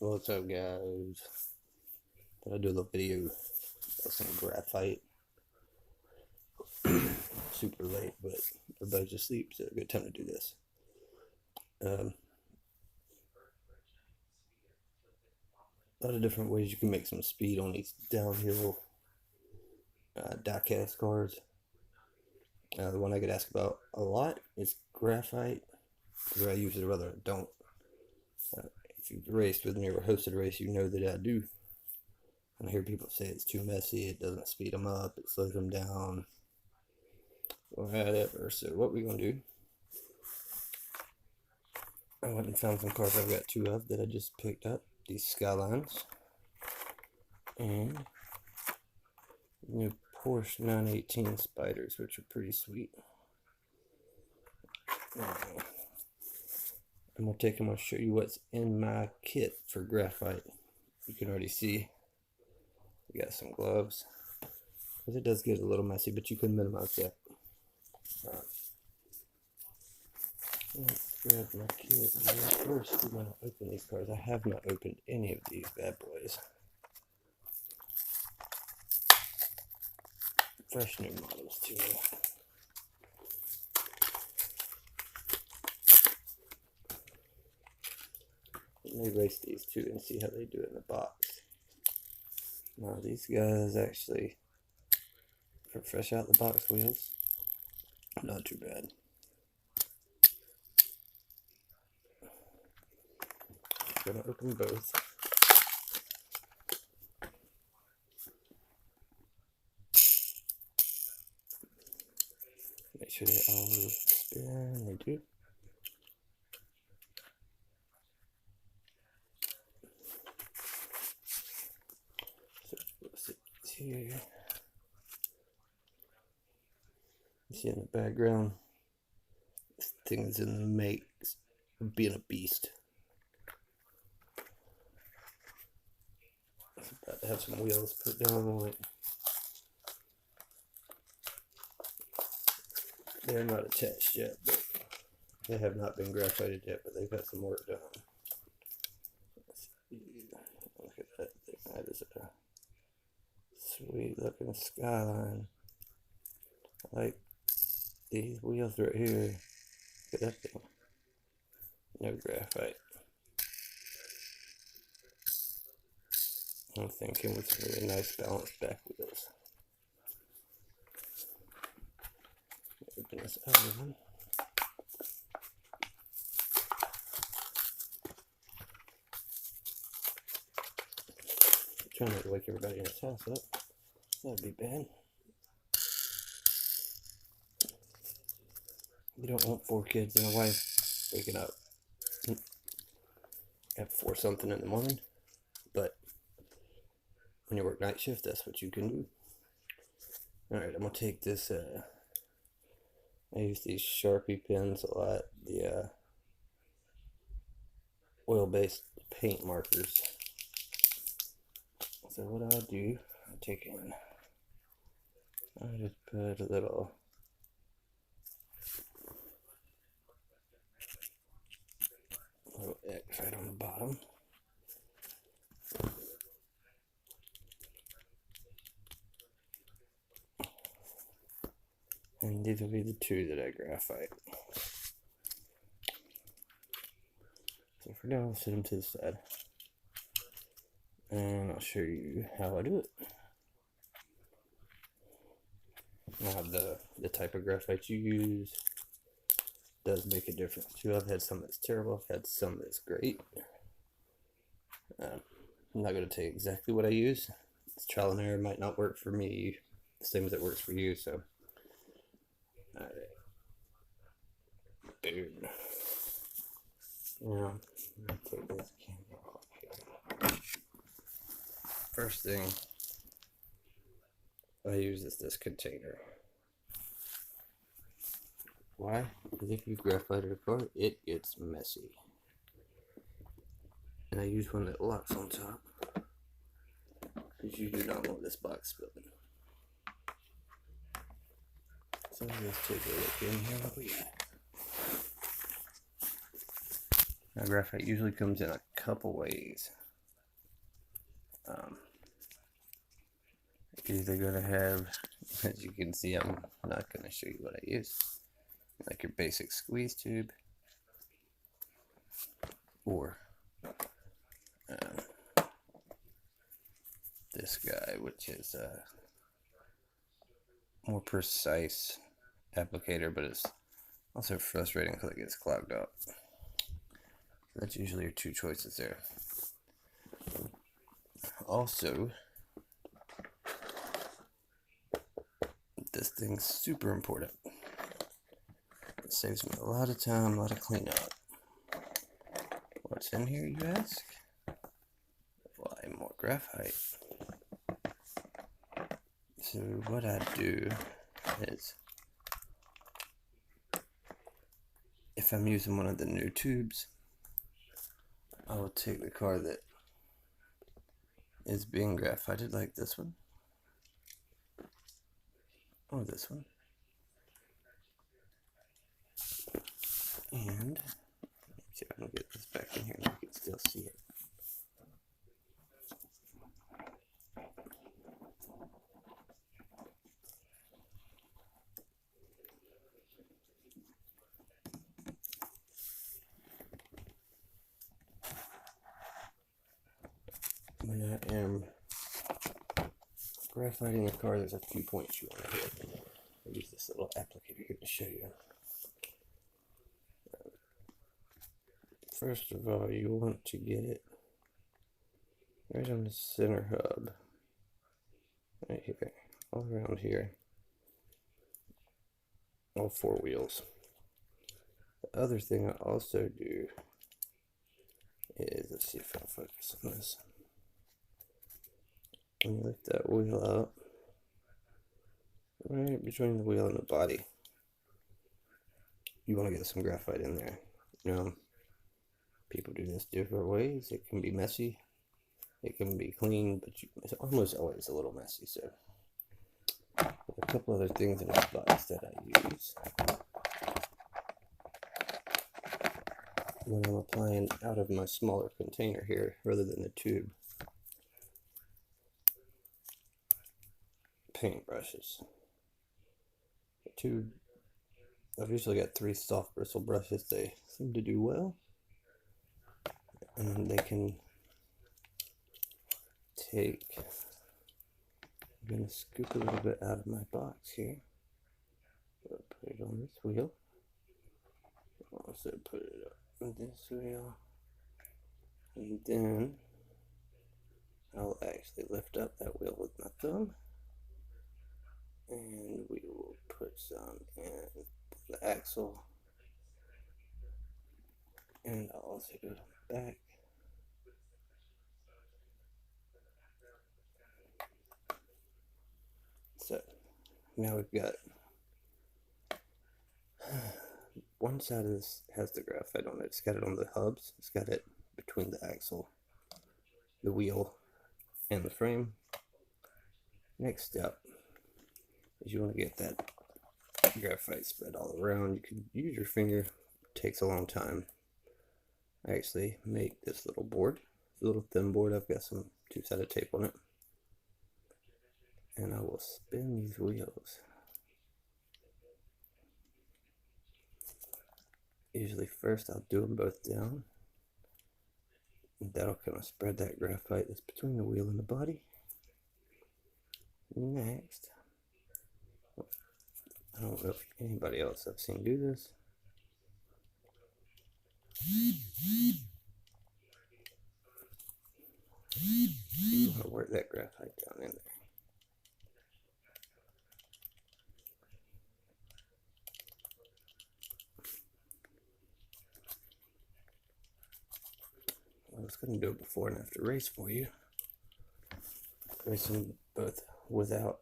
What's up, guys? Thought I'd do a little video of some graphite. Super late, but everybody's asleep, so a good time to do this. A lot of different ways you can make some speed on these downhill diecast cars. The one I get asked about a lot is graphite. Whether I use it or whether I don't. If you've raced with me or hosted a race, you know that I do. And I hear people say it's too messy, it doesn't speed them up, it slows them down, or whatever. So what we're going to do, I went and found some cars I've got two of that I just picked up. These Skylines. And new Porsche 918 Spiders, which are pretty sweet. I'm going to take them and show you what's in my kit for graphite. You can already see we got some gloves, because it does get a little messy, but you can minimize that. Let's grab my kit. First, we're going to open these cars. I have not opened any of these bad boys. Fresh new models too. Let me race these two and see how they do it in the box. Now these guys actually, for fresh out the box wheels, not too bad. I'm gonna open both. Make sure they all spin. They do. Here. You see in the background, this thing is in the make of being a beast. It's about to have some wheels put down on it. They're not attached yet, but they have not been graphited yet, but they've got some work done. Look at that thing. That is a sweet looking Skyline. I like these wheels right here. Look at that thing. No graphite. I'm thinking with some really nice balanced back wheels. Open this other one. Trying not to wake everybody in his house up. That'd be bad. You don't want 4 kids and a wife waking up at 4 something in the morning, but when you work night shift, that's what you can do. Alright, I'm going to take this, I use these Sharpie pens a lot, the oil-based paint markers. So what I'll do, I'll take in, I'll just put a little X right on the bottom. And these will be the two that I graphite. So for now, I'll set them to the side. And I'll show you how I do it. Now the type of graphite you use does make a difference too. I've had some that's terrible, I've had some that's great. I'm not going to tell you exactly what I use. It's trial and error. Might not work for me the same as it works for you, so. Alright. Boom. Now, I'm going to take this camera off here. First thing I use is this container. Why? Because if you graphite a car, it gets messy. And I use one that locks on top, because you do not want this box spilling. So let's take a look in here what we got. Now graphite usually comes in a couple ways. You're either going to have, as you can see, I'm not going to show you what I use, like your basic squeeze tube, or this guy, which is a more precise applicator, but it's also frustrating because it gets clogged up. So that's usually your two choices there. Also, this thing's super important. It saves me a lot of time, a lot of cleanup. What's in here, you ask? Why, more graphite. So what I do is, if I'm using one of the new tubes, I will take the car that is being graphited, like this one, or this one, and let's see if I can get this back in here and you can still see it. When I am graphiting the car, there's a few points you want to hit. I'll use this little applicator here to show you. First of all, you want to get it right on the center hub, right here, all around here, all four wheels. The other thing I also do is, let's see if I'll focus on this. When you lift that wheel up, right between the wheel and the body, you want to get some graphite in there. People do this different ways. It can be messy, it can be clean, but it's almost always a little messy. So there's a couple other things in this box that I use when I'm applying out of my smaller container here rather than the tube. Paint brushes. The tube, I've usually got 3 soft bristle brushes. They seem to do well, and they can take, I'm going to scoop a little bit out of my box here. I'll put it on this wheel. I'll also put it up on this wheel, and then I'll actually lift up that wheel with my thumb, and we will put some in the axle, and I'll also do it on the back. So now we've got one side of this has the graphite on it. It's got it on the hubs. It's got it between the axle, the wheel, and the frame. Next step is you want to get that graphite spread all around. You can use your finger. It takes a long time. I actually make this little board. It's a little thin board. I've got some 2-sided tape on it. And I will spin these wheels. Usually first I'll do them both down. And that'll kind of spread that graphite that's between the wheel and the body. Next, I don't know if anybody else I've seen do this. You want to work that graphite down in there. I was going to do it before and after race for you. Racing both without.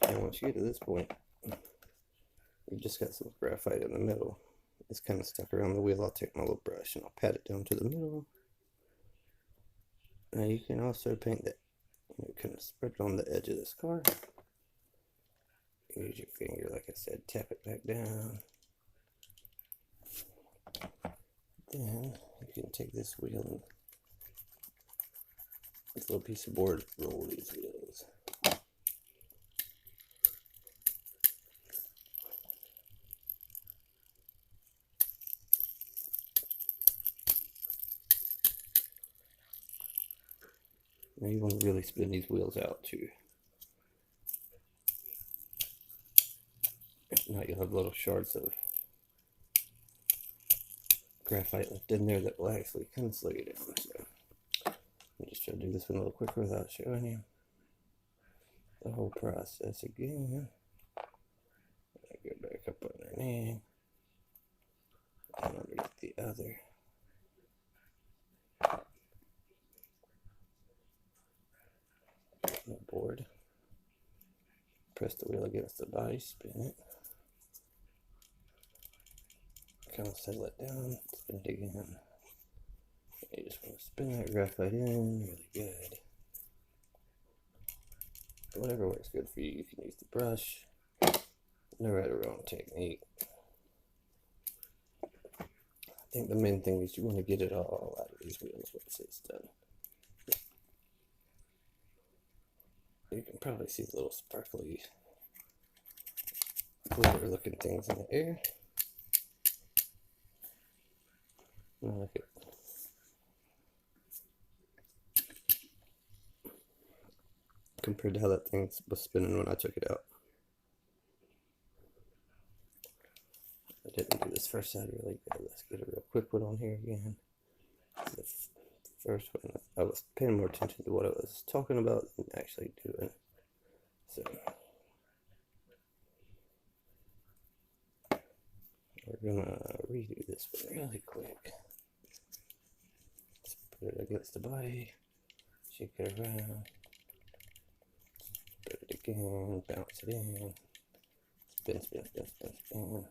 And once you get to this point, you've just got some graphite in the middle. It's kind of stuck around the wheel. I'll take my little brush and I'll pat it down to the middle. Now you can also paint that. You kind of spread it on the edge of this car. Use your finger, like I said, tap it back down. Then you can take this wheel and this little piece of board, roll these wheels. Now you want to really spin these wheels out too. If not, you'll have little shards of graphite left in there that will actually kind of slow you down. So I'll just try to do this one a little quicker without showing you the whole process again. I go back up underneath and underneath the other. Board. Press the wheel against the body, spin it. Kind of settle it down, spin it again. You just want to spin that graphite in really good. Whatever works good for you, you can use the brush. No right or wrong technique. I think the main thing is you want to get it all out of these wheels once it's done. You can probably see the little sparkly glitter looking things in the air. I like it. Compared to how that thing was spinning when I took it out. I didn't do this first side really good. Let's get a real quick one on here again. The first one, I was paying more attention to what I was talking about than actually doing. So we're gonna redo this one really quick. Let's put it against the body, shake it around, put it again, bounce it in, spin, spin, spin, spin, spin.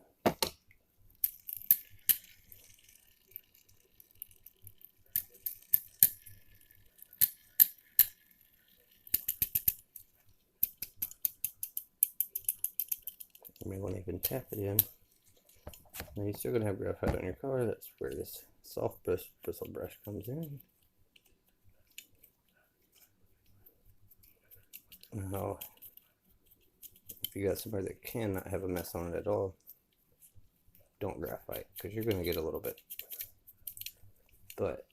You may want to even tap it in. Now you're still going to have graphite on your car. That's where this soft bristle brush comes in. Now, if you got somebody that cannot have a mess on it at all, don't graphite, because you're going to get a little bit. But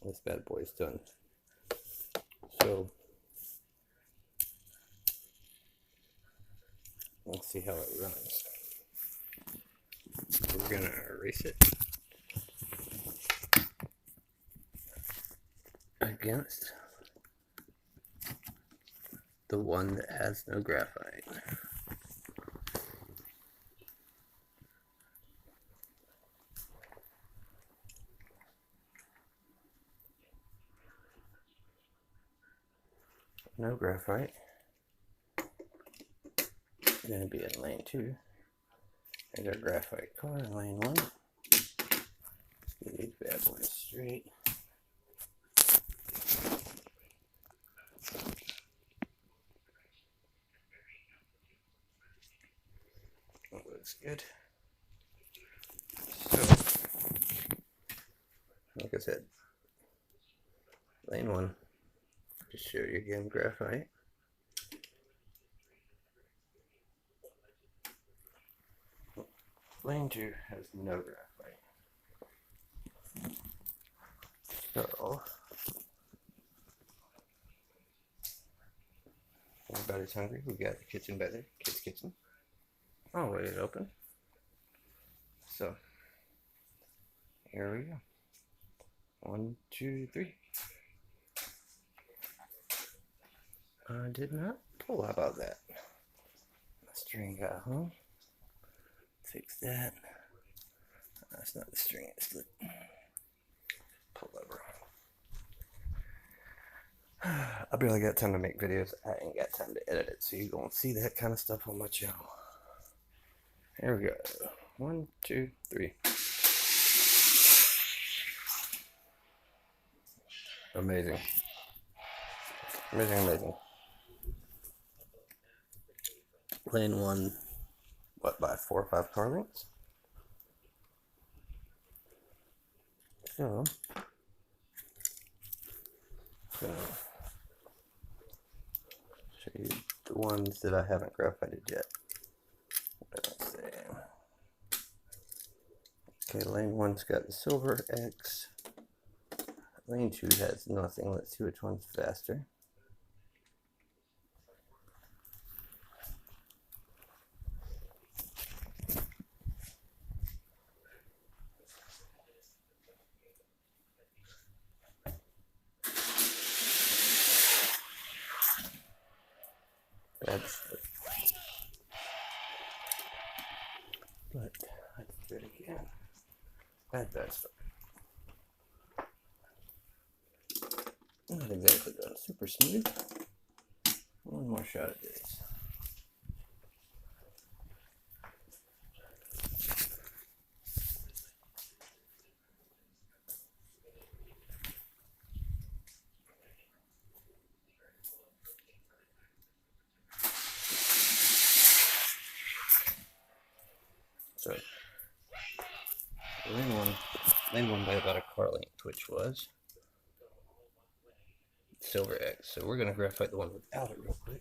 this bad boy is done. So let's see how it runs. We're gonna erase it against the one that has no graphite. No graphite. Going to be in lane 2. There's our graphite car in lane 1. Let's get these bad boys straight. That looks good. So, like I said, lane 1, just show you again graphite. Lane 2 has no graphite. So, everybody's hungry. We got the kitchen back there, kids' kitchen. I'll wait it open. So, here we go. 1, 2, 3. I did not pull. How about that? The string got home. Fix that. That's not the string, it's the pull lever. I barely got time to make videos. I ain't got time to edit it, so you're gonna see that kind of stuff on my channel. Here we go. 1, 2, 3. Amazing. Amazing, amazing. Lane 1, what, by 4 or 5 car lengths? So, So, show you the ones that I haven't graphited yet. Let's see. Okay, lane 1's got the silver X. Lane 2 has nothing. Let's see which one's faster. That's the, but let's do it again. That's not exactly done super smooth. One more shot at this. So lane one by about a car length, which was silver X. So we're gonna graphite the one without it real quick.